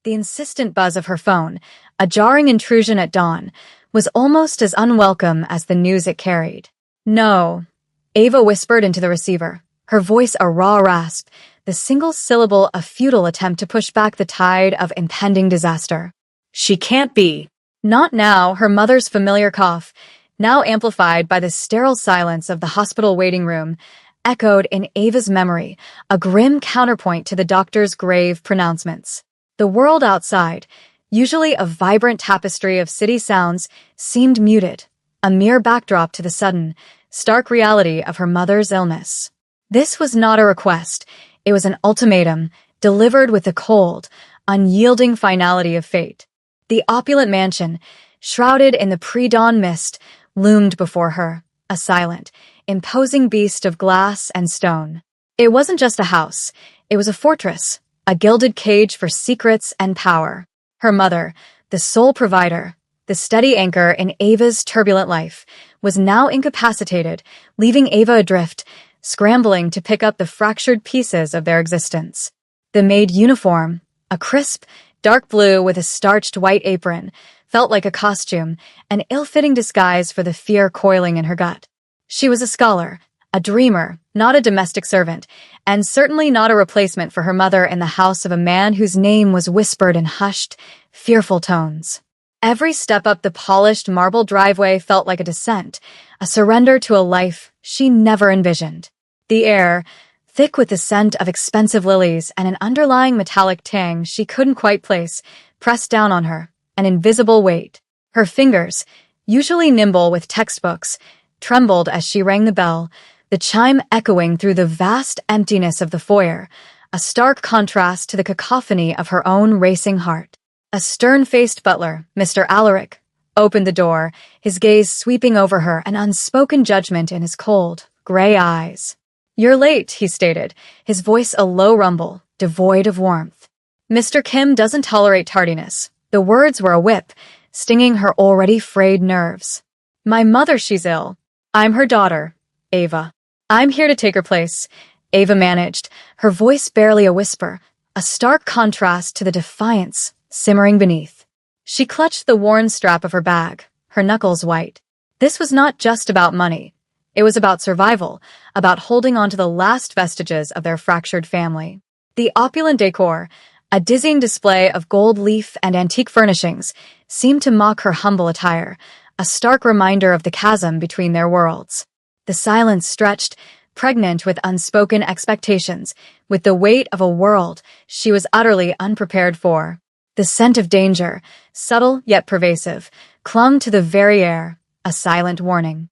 The insistent buzz of her phone, a jarring intrusion at dawn, was almost as unwelcome as the news it carried. "No," Ava whispered into the receiver, her voice a raw rasp, the single syllable a futile attempt to push back the tide of impending disaster. "She can't be." Not now, her mother's familiar cough, now amplified by the sterile silence of the hospital waiting room, echoed in Ava's memory, a grim counterpoint to the doctor's grave pronouncements. The world outside, usually a vibrant tapestry of city sounds, seemed muted, a mere backdrop to the sudden, stark reality of her mother's illness. This was not a request, it was an ultimatum, delivered with the cold, unyielding finality of fate. The opulent mansion, shrouded in the pre-dawn mist, loomed before her, a silent, imposing beast of glass and stone. It wasn't just a house, it was a fortress, a gilded cage for secrets and power. Her mother, the sole provider, the steady anchor in Ava's turbulent life, was now incapacitated, leaving Ava adrift, scrambling to pick up the fractured pieces of their existence. The Maid uniform, a crisp, dark blue with a starched white apron, felt like a costume, an ill-fitting disguise for the fear coiling in her gut. She was a scholar, a dreamer, not a domestic servant, and certainly not a replacement for her mother in the house of a man whose name was whispered in hushed, fearful tones. Every step up the polished marble driveway felt like a descent, a surrender to a life she never envisioned. The air, thick with the scent of expensive lilies and an underlying metallic tang she couldn't quite place, pressed down on her, an invisible weight. Her fingers, usually nimble with textbooks, trembled as she rang the bell, the chime echoing through the vast emptiness of the foyer, a stark contrast to the cacophony of her own racing heart. A stern-faced butler, Mr. Alaric, opened the door, his gaze sweeping over her, an unspoken judgment in his cold, gray eyes. "You're late," he stated, his voice a low rumble, devoid of warmth. "Mr. Kim doesn't tolerate tardiness." The words were a whip, stinging her already frayed nerves. "My mother, she's ill. I'm her daughter, Ava. I'm here to take her place," Ava managed, her voice barely a whisper, a stark contrast to the defiance simmering beneath. She clutched the worn strap of her bag, her knuckles white. This was not just about money. It was about survival, about holding on to the last vestiges of their fractured family. The opulent decor, a dizzying display of gold leaf and antique furnishings, seemed to mock her humble attire, a stark reminder of the chasm between their worlds. The silence stretched, pregnant with unspoken expectations, with the weight of a world she was utterly unprepared for. The scent of danger, subtle yet pervasive, clung to the very air, a silent warning.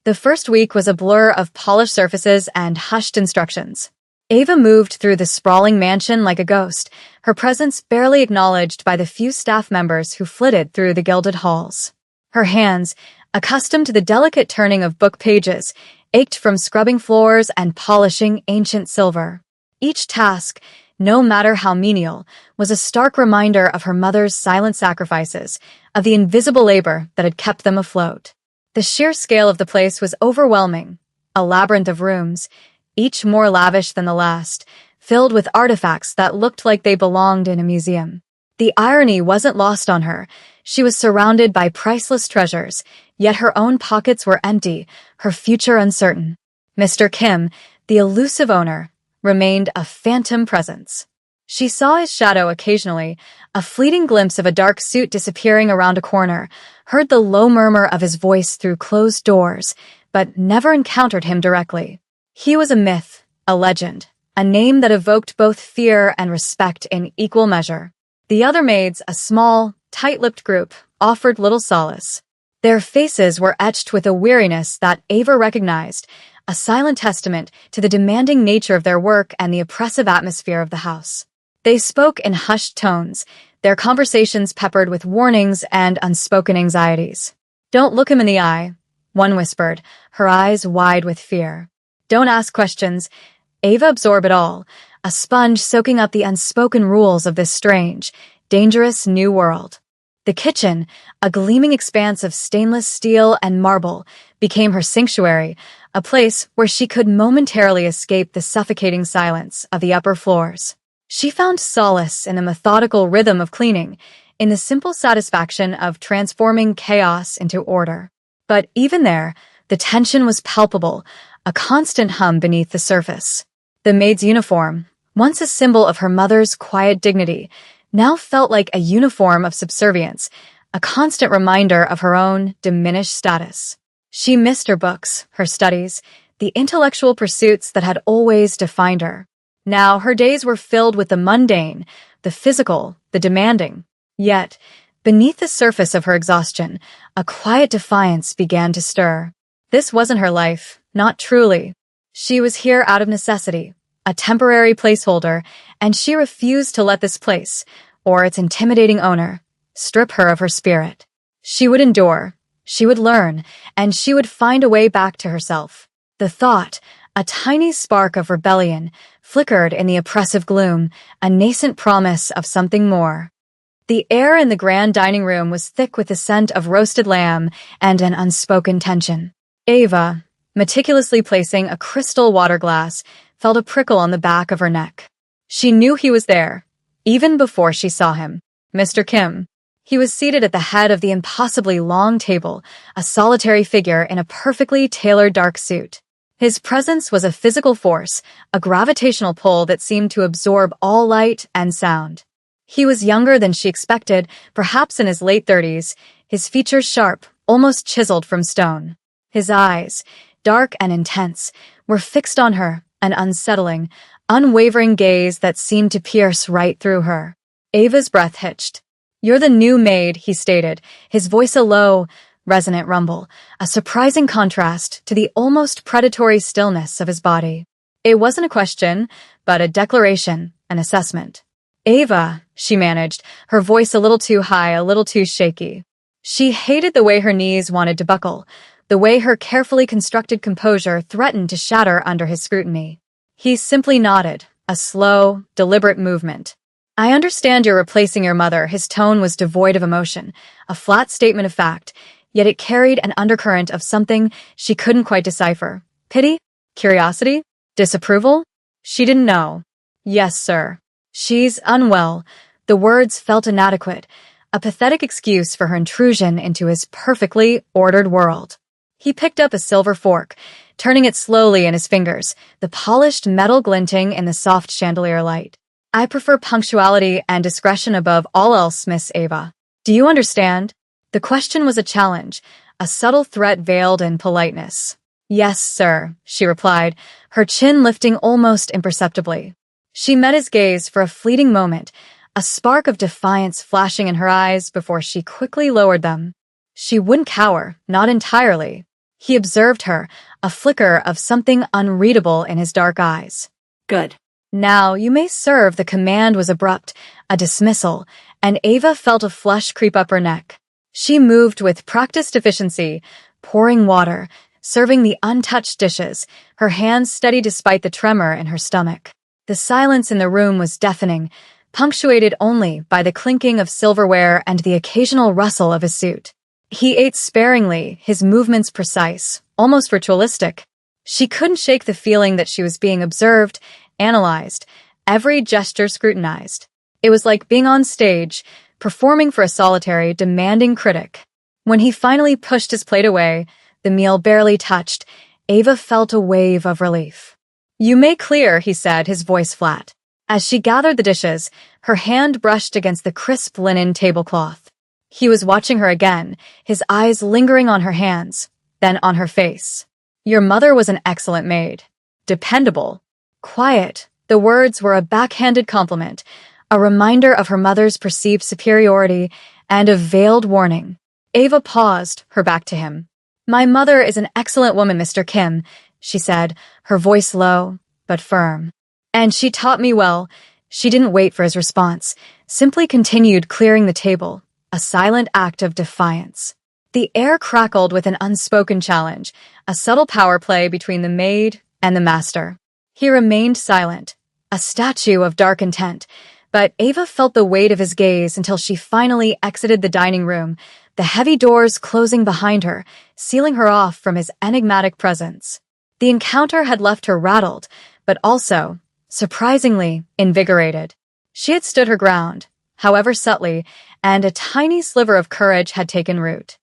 The first week was a blur of polished surfaces and hushed instructions. Ava moved through the sprawling mansion like a ghost, her presence barely acknowledged by the few staff members who flitted through the gilded halls. Her hands, accustomed to the delicate turning of book pages, ached from scrubbing floors and polishing ancient silver. Each task, no matter how menial, was a stark reminder of her mother's silent sacrifices, of the invisible labor that had kept them afloat. The sheer scale of the place was overwhelming, a labyrinth of rooms, each more lavish than the last, filled with artifacts that looked like they belonged in a museum. The irony wasn't lost on her. She was surrounded by priceless treasures, yet her own pockets were empty, her future uncertain. Mr. Kim, the elusive owner, remained a phantom presence. She saw his shadow occasionally, a fleeting glimpse of a dark suit disappearing around a corner, heard the low murmur of his voice through closed doors, but never encountered him directly. He was a myth, a legend, a name that evoked both fear and respect in equal measure. The other maids, a small, tight-lipped group, offered little solace. Their faces were etched with a weariness that Ava recognized, a silent testament to the demanding nature of their work and the oppressive atmosphere of the house. They spoke in hushed tones, their conversations peppered with warnings and unspoken anxieties. "Don't look him in the eye," one whispered, her eyes wide with fear. "Don't ask questions." Ava absorbed it all, a sponge soaking up the unspoken rules of this strange, dangerous new world. The kitchen, a gleaming expanse of stainless steel and marble, became her sanctuary, a place where she could momentarily escape the suffocating silence of the upper floors. She found solace in the methodical rhythm of cleaning, in the simple satisfaction of transforming chaos into order. But even there, the tension was palpable, a constant hum beneath the surface. The maid's uniform, once a symbol of her mother's quiet dignity, now felt like a uniform of subservience, a constant reminder of her own diminished status. She missed her books, her studies, the intellectual pursuits that had always defined her. Now her days were filled with the mundane, the physical, the demanding. Yet, beneath the surface of her exhaustion, a quiet defiance began to stir. This wasn't her life, not truly. She was here out of necessity, a temporary placeholder, and she refused to let this place, or its intimidating owner, strip her of her spirit. She would endure, she would learn, and she would find a way back to herself. The thought, a tiny spark of rebellion, flickered in the oppressive gloom, a nascent promise of something more. The air in the grand dining room was thick with the scent of roasted lamb and an unspoken tension. Ava, meticulously placing a crystal water glass, felt a prickle on the back of her neck. She knew he was there, even before she saw him. Mr. Kim. He was seated at the head of the impossibly long table, a solitary figure in a perfectly tailored dark suit. His presence was a physical force, a gravitational pull that seemed to absorb all light and sound. He was younger than she expected, perhaps in his late 30s, his features sharp, almost chiseled from stone. His eyes, dark and intense, were fixed on her, an unsettling, unwavering gaze that seemed to pierce right through her. Ava's breath hitched. "You're the new maid," he stated, his voice a low, resonant rumble, a surprising contrast to the almost predatory stillness of his body. It wasn't a question, but a declaration, an assessment. "Ava," she managed, her voice a little too high, a little too shaky. She hated the way her knees wanted to buckle, the way her carefully constructed composure threatened to shatter under his scrutiny. He simply nodded, a slow, deliberate movement. "I understand you're replacing your mother." His tone was devoid of emotion, a flat statement of fact, yet it carried an undercurrent of something she couldn't quite decipher. Pity? Curiosity? Disapproval? She didn't know. "Yes, sir. She's unwell." The words felt inadequate, a pathetic excuse for her intrusion into his perfectly ordered world. He picked up a silver fork, turning it slowly in his fingers, the polished metal glinting in the soft chandelier light. "I prefer punctuality and discretion above all else, Miss Ava. Do you understand?" The question was a challenge, a subtle threat veiled in politeness. "Yes, sir," she replied, her chin lifting almost imperceptibly. She met his gaze for a fleeting moment, a spark of defiance flashing in her eyes before she quickly lowered them. She wouldn't cower, not entirely. He observed her, a flicker of something unreadable in his dark eyes. "Good. Now you may serve." The command was abrupt, a dismissal, and Ava felt a flush creep up her neck. She moved with practiced efficiency, pouring water, serving the untouched dishes, her hands steady despite the tremor in her stomach. The silence in the room was deafening, punctuated only by the clinking of silverware and the occasional rustle of his suit. He ate sparingly, his movements precise, almost ritualistic. She couldn't shake the feeling that she was being observed, analyzed, every gesture scrutinized. It was like being on stage, performing for a solitary, demanding critic. When he finally pushed his plate away, the meal barely touched, Ava felt a wave of relief. "You may clear," he said, his voice flat. As she gathered the dishes, her hand brushed against the crisp linen tablecloth. He was watching her again, his eyes lingering on her hands, then on her face. "Your mother was an excellent maid. Dependable. Quiet." The words were a backhanded compliment, a reminder of her mother's perceived superiority and a veiled warning. Ava paused, her back to him. "My mother is an excellent woman, Mr. Kim," she said, her voice low, but firm. "And she taught me well." She didn't wait for his response, simply continued clearing the table, a silent act of defiance. The air crackled with an unspoken challenge, a subtle power play between the maid and the master. He remained silent, a statue of dark intent, but Ava felt the weight of his gaze until she finally exited the dining room, the heavy doors closing behind her, sealing her off from his enigmatic presence. The encounter had left her rattled, but also, surprisingly, invigorated. She had stood her ground, however subtly, and a tiny sliver of courage had taken root.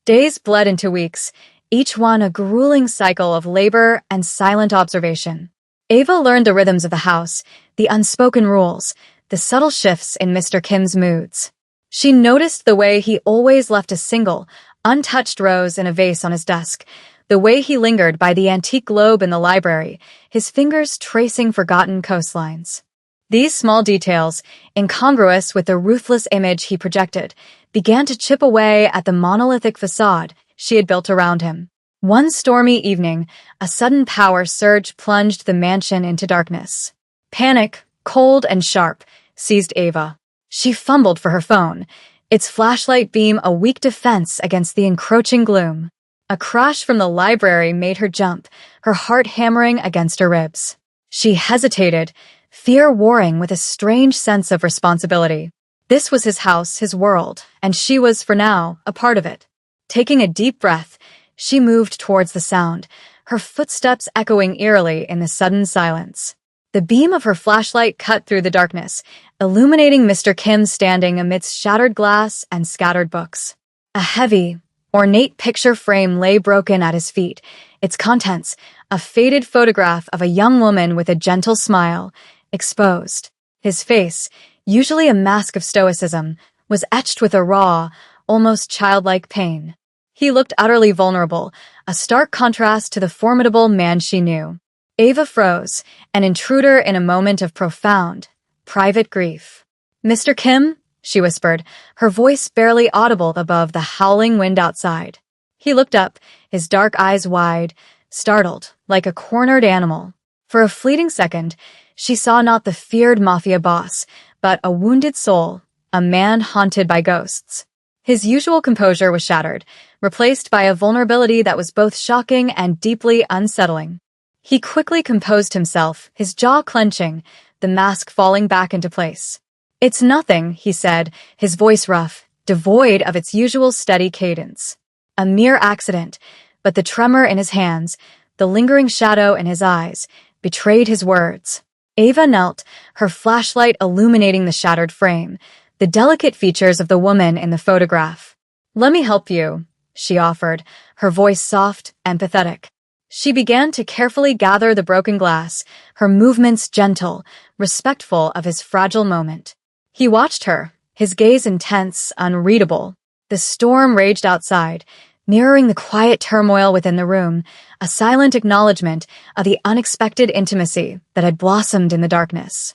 Days bled into weeks, each one a grueling cycle of labor and silent observation. Ava learned the rhythms of the house, the unspoken rules, the subtle shifts in Mr. Kim's moods. She noticed the way he always left a single, untouched rose in a vase on his desk, the way he lingered by the antique globe in the library, his fingers tracing forgotten coastlines. These small details, incongruous with the ruthless image he projected, began to chip away at the monolithic facade she had built around him. One stormy evening, a sudden power surge plunged the mansion into darkness. Panic, cold and sharp, seized Ava. She fumbled for her phone, its flashlight beam a weak defense against the encroaching gloom. A crash from the library made her jump, her heart hammering against her ribs. She hesitated, fear warring with a strange sense of responsibility. This was his house, his world, and she was, for now, a part of it. Taking a deep breath, she moved towards the sound, her footsteps echoing eerily in the sudden silence. The beam of her flashlight cut through the darkness, illuminating Mr. Kim standing amidst shattered glass and scattered books. A heavy, ornate picture frame lay broken at his feet, its contents, a faded photograph of a young woman with a gentle smile, exposed. His face, usually a mask of stoicism, was etched with a raw, almost childlike pain. He looked utterly vulnerable, a stark contrast to the formidable man she knew. Ava froze, an intruder in a moment of profound, private grief. "Mr. Kim?" she whispered, her voice barely audible above the howling wind outside. He looked up, his dark eyes wide, startled, like a cornered animal. For a fleeting second, she saw not the feared Mafia boss, but a wounded soul, a man haunted by ghosts. His usual composure was shattered, replaced by a vulnerability that was both shocking and deeply unsettling. He quickly composed himself, his jaw clenching, the mask falling back into place. "It's nothing," he said, his voice rough, devoid of its usual steady cadence. A mere accident, but the tremor in his hands, the lingering shadow in his eyes, betrayed his words. Ava knelt, her flashlight illuminating the shattered frame, the delicate features of the woman in the photograph. "Let me help you," she offered, her voice soft and pathetic. She began to carefully gather the broken glass, her movements gentle, respectful of his fragile moment. He watched her, his gaze intense, unreadable. The storm raged outside, mirroring the quiet turmoil within the room, a silent acknowledgement of the unexpected intimacy that had blossomed in the darkness.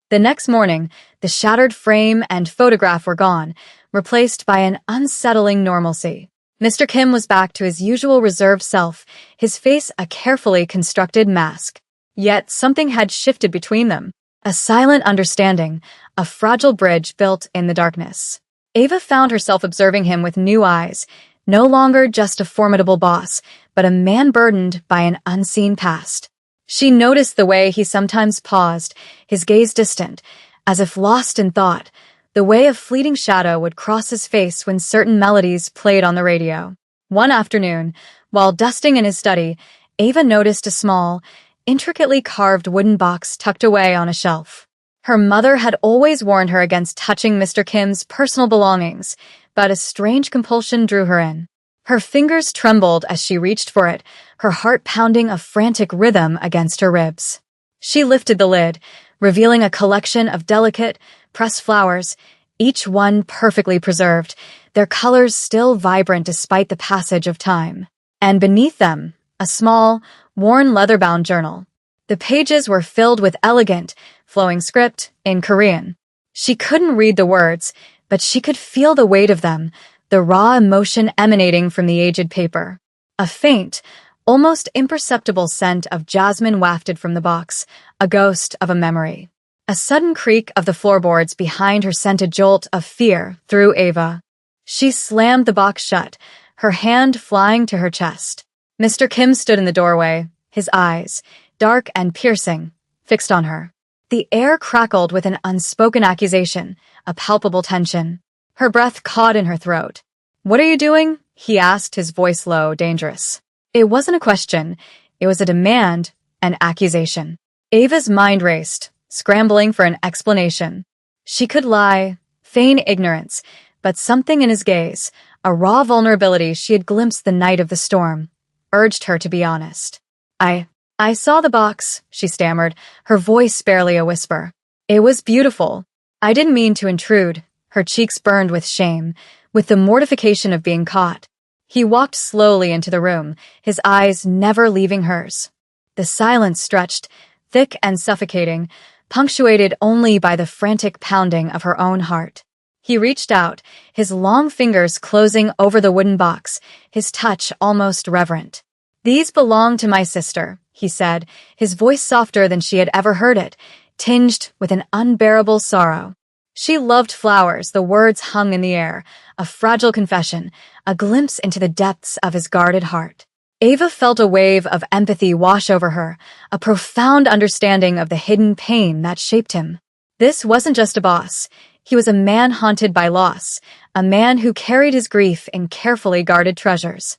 The next morning, the shattered frame and photograph were gone, replaced by an unsettling normalcy. Mr. Kim was back to his usual reserved self, his face a carefully constructed mask. Yet something had shifted between them, a silent understanding, a fragile bridge built in the darkness. Ava found herself observing him with new eyes, no longer just a formidable boss, but a man burdened by an unseen past. She noticed the way he sometimes paused, his gaze distant, as if lost in thought, the way a fleeting shadow would cross his face when certain melodies played on the radio. One afternoon, while dusting in his study, Ava noticed a small, intricately carved wooden box tucked away on a shelf. Her mother had always warned her against touching Mr. Kim's personal belongings, but a strange compulsion drew her in. Her fingers trembled as she reached for it, her heart pounding a frantic rhythm against her ribs. She lifted the lid, revealing a collection of delicate, pressed flowers, each one perfectly preserved, their colors still vibrant despite the passage of time. And beneath them, a small, worn leather-bound journal. The pages were filled with elegant, flowing script in Korean. She couldn't read the words, but she could feel the weight of them, the raw emotion emanating from the aged paper. A faint, almost imperceptible scent of jasmine wafted from the box, a ghost of a memory. A sudden creak of the floorboards behind her sent a jolt of fear through Ava. She slammed the box shut, her hand flying to her chest. Mr. Kim stood in the doorway, his eyes, dark and piercing, fixed on her. The air crackled with an unspoken accusation, a palpable tension. Her breath caught in her throat. "What are you doing?" he asked, his voice low, dangerous. It wasn't a question. It was a demand, an accusation. Ava's mind raced, scrambling for an explanation. She could lie, feign ignorance, but something in his gaze, a raw vulnerability she had glimpsed the night of the storm, urged her to be honest. I saw the box, she stammered, her voice barely a whisper. It was beautiful. I didn't mean to intrude. Her cheeks burned with shame, with the mortification of being caught. He walked slowly into the room, his eyes never leaving hers. The silence stretched, thick and suffocating, punctuated only by the frantic pounding of her own heart. He reached out, his long fingers closing over the wooden box, his touch almost reverent. "These belong to my sister," he said, his voice softer than she had ever heard it, tinged with an unbearable sorrow. She loved flowers, the words hung in the air, a fragile confession, a glimpse into the depths of his guarded heart. Ava felt a wave of empathy wash over her, a profound understanding of the hidden pain that shaped him. This wasn't just a boss. He was a man haunted by loss, a man who carried his grief in carefully guarded treasures.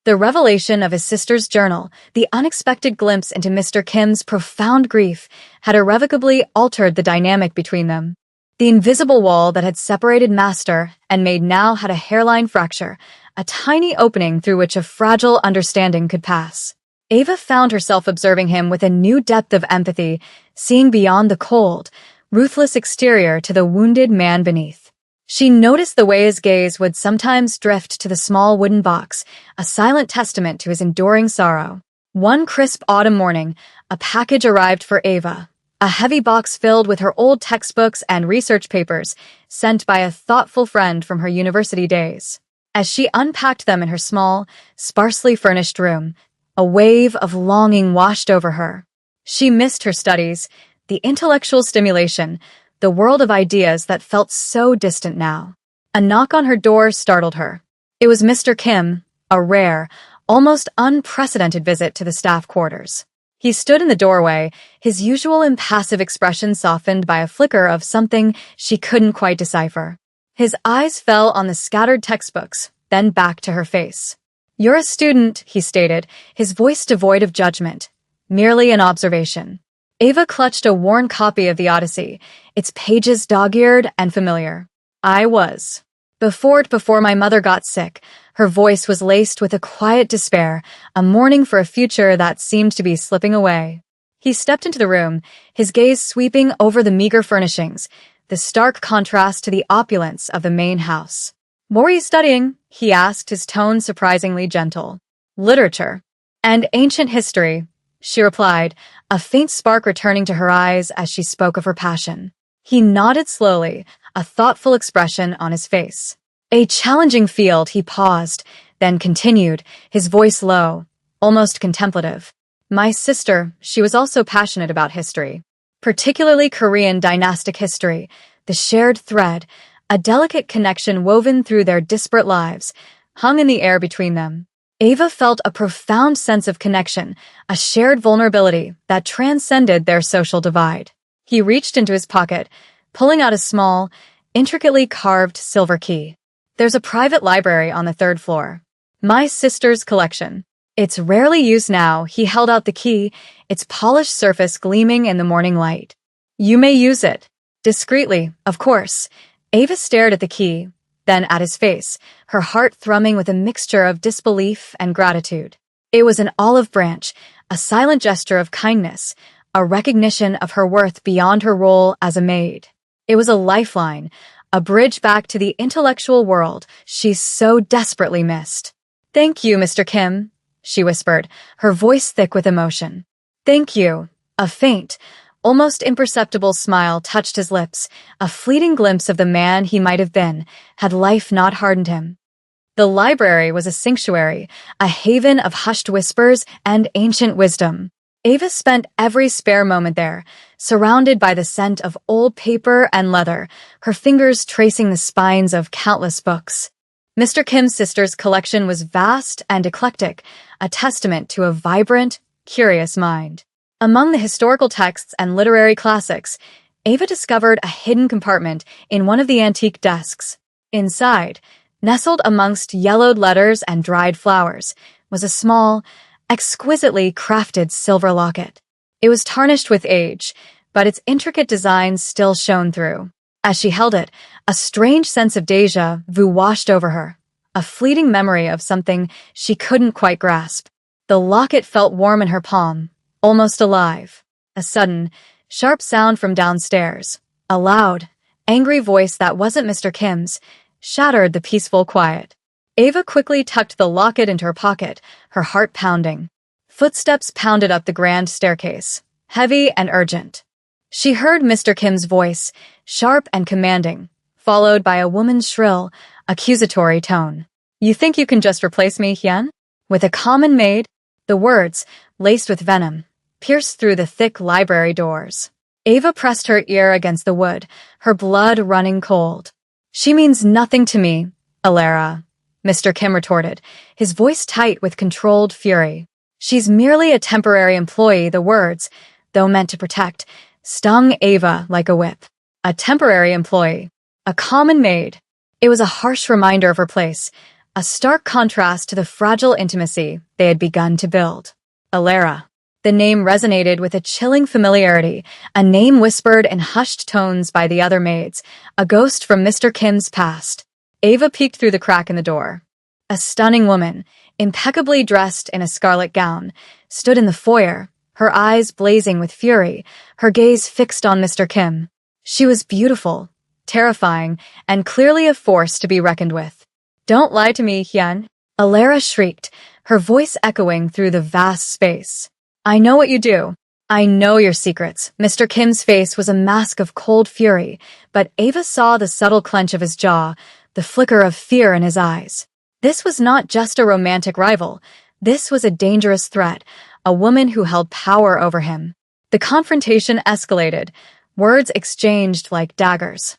The revelation of his sister's journal, the unexpected glimpse into Mr. Kim's profound grief, had irrevocably altered the dynamic between them. The invisible wall that had separated Master and Maid now had a hairline fracture, a tiny opening through which a fragile understanding could pass. Ava found herself observing him with a new depth of empathy, seeing beyond the cold, ruthless exterior to the wounded man beneath. She noticed the way his gaze would sometimes drift to the small wooden box, a silent testament to his enduring sorrow. One crisp autumn morning, a package arrived for Ava. A heavy box filled with her old textbooks and research papers, sent by a thoughtful friend from her university days. As she unpacked them in her small, sparsely furnished room, a wave of longing washed over her. She missed her studies, the intellectual stimulation, the world of ideas that felt so distant now. A knock on her door startled her. It was Mr. Kim, a rare, almost unprecedented visit to the staff quarters. He stood in the doorway, his usual impassive expression softened by a flicker of something she couldn't quite decipher. His eyes fell on the scattered textbooks, then back to her face. "You're a student," he stated, his voice devoid of judgment, merely an observation. Ava clutched a worn copy of the Odyssey, its pages dog-eared and familiar. "I was. Before my mother got sick." Her voice was laced with a quiet despair, a mourning for a future that seemed to be slipping away. He stepped into the room, his gaze sweeping over the meager furnishings, the stark contrast to the opulence of the main house. "What were you studying?" he asked, his tone surprisingly gentle. "Literature. And ancient history," she replied, a faint spark returning to her eyes as she spoke of her passion. He nodded slowly, a thoughtful expression on his face. "A challenging field," he paused, then continued, his voice low, almost contemplative. "My sister, she was also passionate about history, particularly Korean dynastic history, the shared thread, a delicate connection woven through their disparate lives, hung in the air between them." Ava felt a profound sense of connection, a shared vulnerability that transcended their social divide. He reached into his pocket, pulling out a small, intricately carved silver key. "There's a private library on the 3rd floor. My sister's collection. It's rarely used now." He held out the key, its polished surface gleaming in the morning light. "You may use it." Discreetly, of course. Ava stared at the key, then at his face, her heart thrumming with a mixture of disbelief and gratitude. It was an olive branch, a silent gesture of kindness, a recognition of her worth beyond her role as a maid. It was a lifeline, a bridge back to the intellectual world she so desperately missed. "Thank you, Mr. Kim," she whispered, her voice thick with emotion. "Thank you." A faint, almost imperceptible smile touched his lips, a fleeting glimpse of the man he might have been, had life not hardened him. The library was a sanctuary, a haven of hushed whispers and ancient wisdom. Ava spent every spare moment there, surrounded by the scent of old paper and leather, her fingers tracing the spines of countless books. Mr. Kim's sister's collection was vast and eclectic, a testament to a vibrant, curious mind. Among the historical texts and literary classics, Ava discovered a hidden compartment in one of the antique desks. Inside, nestled amongst yellowed letters and dried flowers, was a small, exquisitely crafted silver locket. It was tarnished with age, but its intricate designs still shone through. As she held it, a strange sense of déjà vu washed over her, a fleeting memory of something she couldn't quite grasp. The locket felt warm in her palm, almost alive. A sudden, sharp sound from downstairs, a loud, angry voice that wasn't Mr. Kim's, shattered the peaceful quiet. Ava quickly tucked the locket into her pocket, her heart pounding. Footsteps pounded up the grand staircase, heavy and urgent. She heard Mr. Kim's voice, sharp and commanding, followed by a woman's shrill, accusatory tone. "You think you can just replace me, Hyun? With a common maid?" The words, laced with venom, pierced through the thick library doors. Ava pressed her ear against the wood, her blood running cold. "She means nothing to me, Alara," Mr. Kim retorted, his voice tight with controlled fury. "She's merely a temporary employee." The words, though meant to protect, stung Ava like a whip. A temporary employee. A common maid. It was a harsh reminder of her place, a stark contrast to the fragile intimacy they had begun to build. Alara. The name resonated with a chilling familiarity, a name whispered in hushed tones by the other maids, a ghost from Mr. Kim's past. Ava peeked through the crack in the door. A stunning woman, impeccably dressed in a scarlet gown, stood in the foyer, her eyes blazing with fury, her gaze fixed on Mr. Kim. She was beautiful, terrifying, and clearly a force to be reckoned with. "Don't lie to me, Hyun," Alara shrieked, her voice echoing through the vast space. "I know what you do. I know your secrets." Mr. Kim's face was a mask of cold fury, but Ava saw the subtle clench of his jaw, the flicker of fear in his eyes. This was not just a romantic rival. This was a dangerous threat, a woman who held power over him. The confrontation escalated, words exchanged like daggers.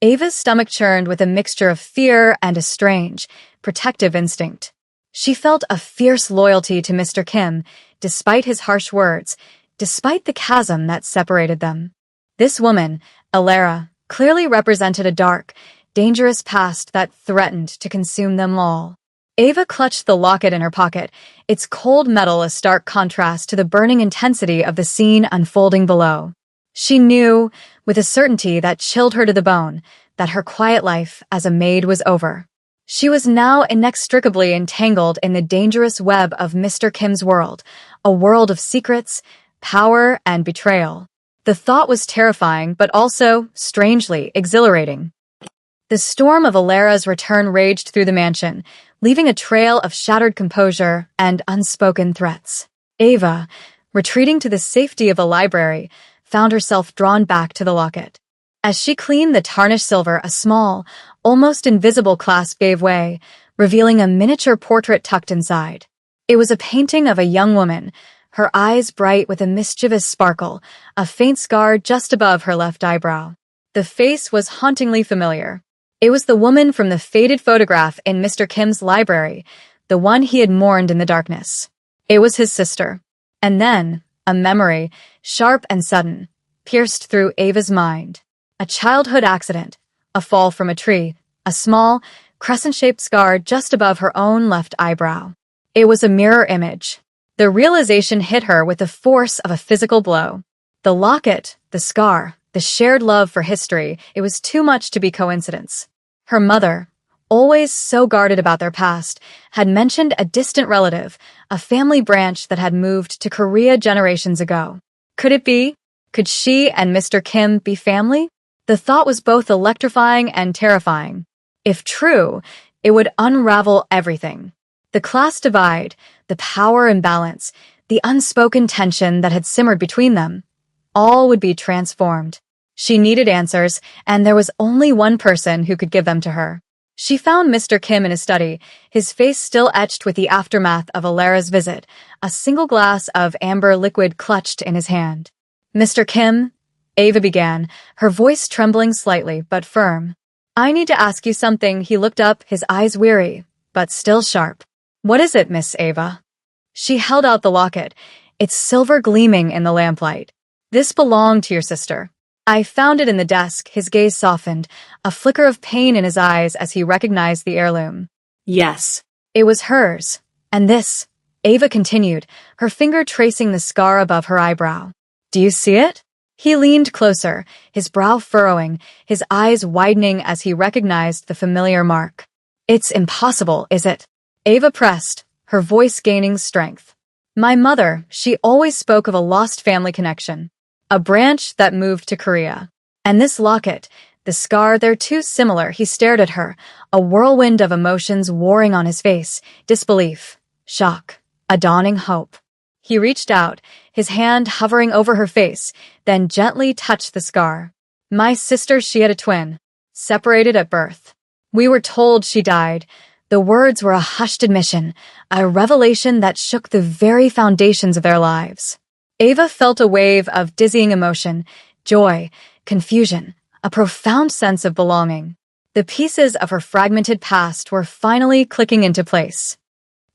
Ava's stomach churned with a mixture of fear and a strange, protective instinct. She felt a fierce loyalty to Mr. Kim, despite his harsh words, despite the chasm that separated them. This woman, Alara, clearly represented a dark, dangerous past that threatened to consume them all. Ava clutched the locket in her pocket, its cold metal a stark contrast to the burning intensity of the scene unfolding below. She knew, with a certainty that chilled her to the bone, that her quiet life as a maid was over. She was now inextricably entangled in the dangerous web of Mr. Kim's world, a world of secrets, power, and betrayal. The thought was terrifying, but also, strangely, exhilarating. The storm of Alara's return raged through the mansion, leaving a trail of shattered composure and unspoken threats. Ava, retreating to the safety of the library, found herself drawn back to the locket. As she cleaned the tarnished silver, a small, almost invisible clasp gave way, revealing a miniature portrait tucked inside. It was a painting of a young woman, her eyes bright with a mischievous sparkle, a faint scar just above her left eyebrow. The face was hauntingly familiar. It was the woman from the faded photograph in Mr. Kim's library, the one he had mourned in the darkness. It was his sister. And then, a memory, sharp and sudden, pierced through Ava's mind. A childhood accident, a fall from a tree, a small, crescent-shaped scar just above her own left eyebrow. It was a mirror image. The realization hit her with the force of a physical blow. The locket, the scar, the shared love for history, it was too much to be coincidence. Her mother, always so guarded about their past, had mentioned a distant relative, a family branch that had moved to Korea generations ago. Could it be? Could she and Mr. Kim be family? The thought was both electrifying and terrifying. If true, it would unravel everything. The class divide, the power imbalance, the unspoken tension that had simmered between them, all would be transformed. She needed answers, and there was only one person who could give them to her. She found Mr. Kim in his study, his face still etched with the aftermath of Alara's visit, a single glass of amber liquid clutched in his hand. "Mr. Kim," Ava began, her voice trembling slightly but firm. "I need to ask you something." He looked up, his eyes weary, but still sharp. "What is it, Miss Ava?" She held out the locket, its silver gleaming in the lamplight. "This belonged to your sister. I found it in the desk." His gaze softened, a flicker of pain in his eyes as he recognized the heirloom. "Yes, it was hers. And this," Ava continued, her finger tracing the scar above her eyebrow. "Do you see it?" He leaned closer, his brow furrowing, his eyes widening as he recognized the familiar mark. It's impossible, is it? Ava pressed, her voice gaining strength. My mother, she always spoke of a lost family connection. A branch that moved to Korea. And this locket, the scar, they're too similar. He stared at her, a whirlwind of emotions warring on his face, disbelief, shock, a dawning hope. He reached out, his hand hovering over her face, then gently touched the scar. My sister, she had a twin, separated at birth. We were told she died. The words were a hushed admission, a revelation that shook the very foundations of their lives. Ava felt a wave of dizzying emotion, joy, confusion, a profound sense of belonging. The pieces of her fragmented past were finally clicking into place.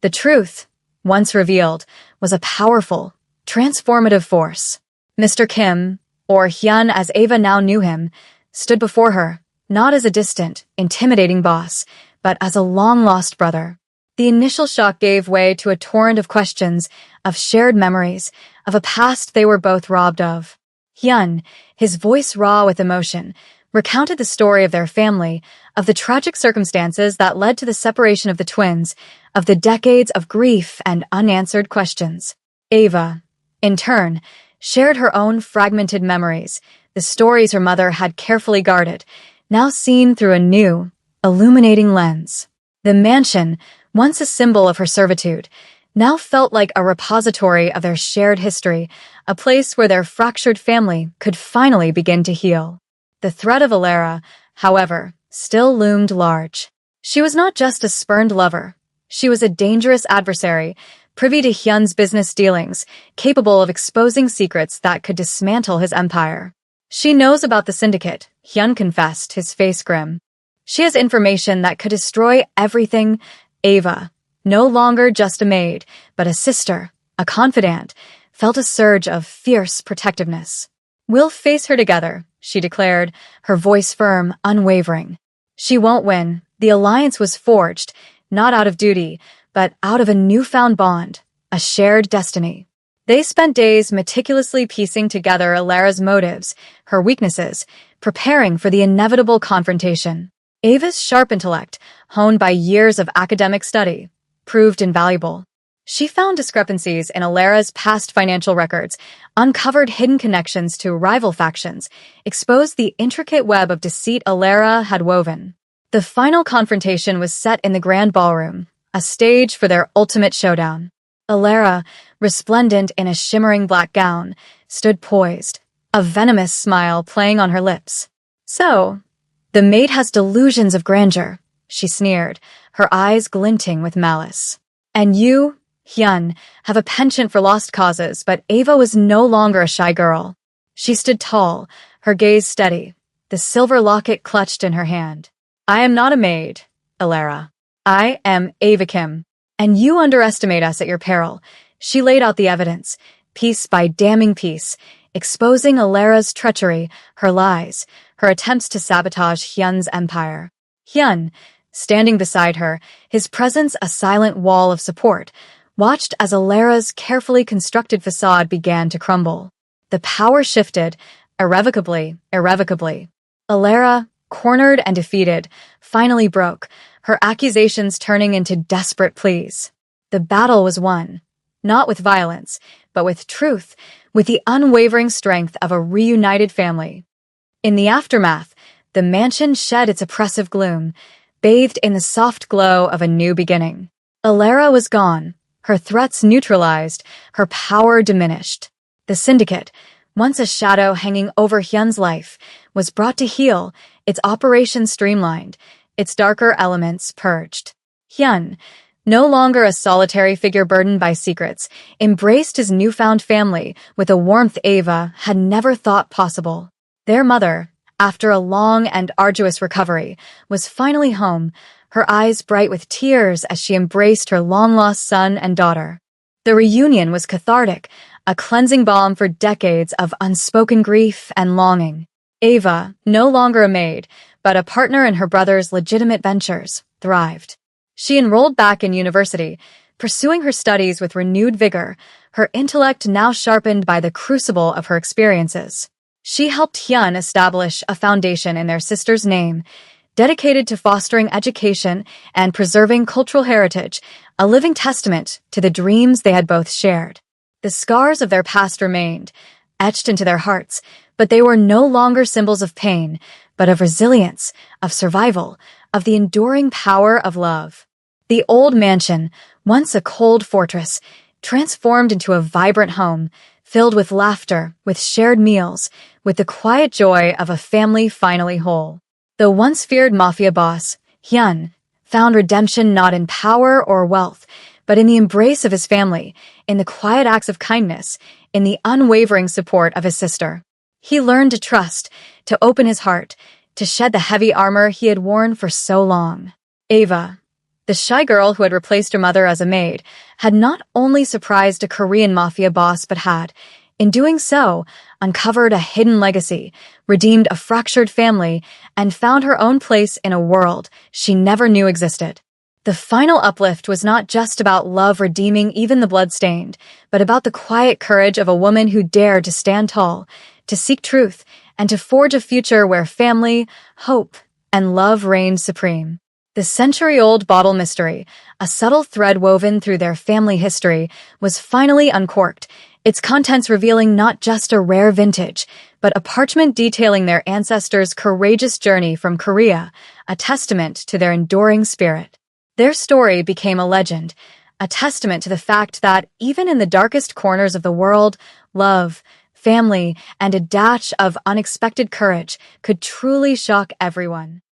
The truth, once revealed, was a powerful, transformative force. Mr. Kim, or Hyun as Ava now knew him, stood before her, not as a distant, intimidating boss, but as a long-lost brother. The initial shock gave way to a torrent of questions, of shared memories, of a past they were both robbed of. Hyun, his voice raw with emotion, recounted the story of their family, of the tragic circumstances that led to the separation of the twins, of the decades of grief and unanswered questions. Ava, in turn, shared her own fragmented memories, the stories her mother had carefully guarded, now seen through a new, illuminating lens. The mansion, once a symbol of her servitude, now felt like a repository of their shared history, a place where their fractured family could finally begin to heal. The threat of Alara, however, still loomed large. She was not just a spurned lover. She was a dangerous adversary, privy to Hyun's business dealings, capable of exposing secrets that could dismantle his empire. She knows about the syndicate, Hyun confessed, his face grim. She has information that could destroy everything. Ava, no longer just a maid, but a sister, a confidant, felt a surge of fierce protectiveness. We'll face her together, she declared, her voice firm, unwavering. She won't win. The alliance was forged, not out of duty, but out of a newfound bond, a shared destiny. They spent days meticulously piecing together Alara's motives, her weaknesses, preparing for the inevitable confrontation. Ava's sharp intellect, honed by years of academic study, proved invaluable. She found discrepancies in Alara's past financial records, uncovered hidden connections to rival factions, exposed the intricate web of deceit Alara had woven. The final confrontation was set in the grand ballroom, a stage for their ultimate showdown. Alara, resplendent in a shimmering black gown, stood poised, a venomous smile playing on her lips. So, the maid has delusions of grandeur, she sneered, her eyes glinting with malice. And you, Hyun, have a penchant for lost causes, but Ava was no longer a shy girl. She stood tall, her gaze steady, the silver locket clutched in her hand. I am not a maid, Alara. I am Ava Kim, and you underestimate us at your peril. She laid out the evidence, piece by damning piece, exposing Alara's treachery, her lies, her attempts to sabotage Hyun's empire. Hyun, standing beside her, his presence a silent wall of support, watched as Alara's carefully constructed facade began to crumble. The power shifted, irrevocably. Alara, cornered and defeated, finally broke, her accusations turning into desperate pleas. The battle was won, not with violence, but with truth, with the unwavering strength of a reunited family. In the aftermath, the mansion shed its oppressive gloom, bathed in the soft glow of a new beginning. Alara was gone, her threats neutralized, her power diminished. The syndicate, once a shadow hanging over Hyun's life, was brought to heel, its operations streamlined, its darker elements purged. Hyun, no longer a solitary figure burdened by secrets, embraced his newfound family with a warmth Ava had never thought possible. Their mother, after a long and arduous recovery, was finally home, her eyes bright with tears as she embraced her long-lost son and daughter. The reunion was cathartic, a cleansing balm for decades of unspoken grief and longing. Ava, no longer a maid, but a partner in her brother's legitimate ventures, thrived. She enrolled back in university, pursuing her studies with renewed vigor, her intellect now sharpened by the crucible of her experiences. She helped Hyun establish a foundation in their sister's name, dedicated to fostering education and preserving cultural heritage, a living testament to the dreams they had both shared. The scars of their past remained, etched into their hearts, but they were no longer symbols of pain, but of resilience, of survival, of the enduring power of love. The old mansion, once a cold fortress, transformed into a vibrant home, filled with laughter, with shared meals, with the quiet joy of a family finally whole. The once feared Mafia boss, Hyun, found redemption not in power or wealth, but in the embrace of his family, in the quiet acts of kindness, in the unwavering support of his sister. He learned to trust, to open his heart, to shed the heavy armor he had worn for so long. Ava, the shy girl who had replaced her mother as a maid, had not only surprised a Korean mafia boss but had, in doing so, uncovered a hidden legacy, redeemed a fractured family, and found her own place in a world she never knew existed. The final uplift was not just about love redeeming even the bloodstained, but about the quiet courage of a woman who dared to stand tall, to seek truth, and to forge a future where family, hope, and love reigned supreme. The century-old bottle mystery, a subtle thread woven through their family history, was finally uncorked, its contents revealing not just a rare vintage, but a parchment detailing their ancestors' courageous journey from Korea, a testament to their enduring spirit. Their story became a legend, a testament to the fact that even in the darkest corners of the world, love, family, and a dash of unexpected courage could truly shock everyone.